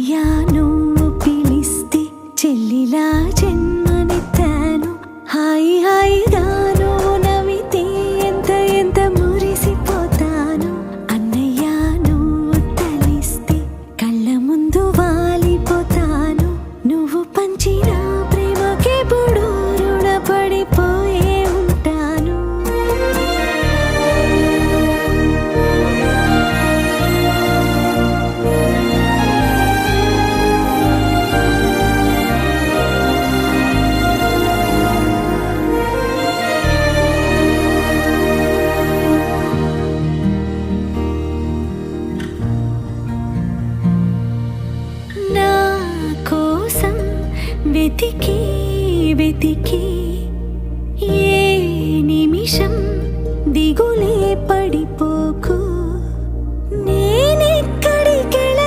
అన్నయ్య నువ్వు పిలిస్తే చెల్లిలా జన్మనెత్తాను. హాయి హాయిగా నువ్వు నవ్వితే ఎంత ఎంత మురిసిపోతాను. అన్నయ్య నువ్వు తలిస్తే కళ్ళ ముందు వాలిపోతాను. నువ్వు పంచిన ప్రేమకెప్పుడు రుణపడిపోయే ఉంటాను. నా కోసం వెతికి వెతికి ఏ నిమిషం దిగులే పడిపో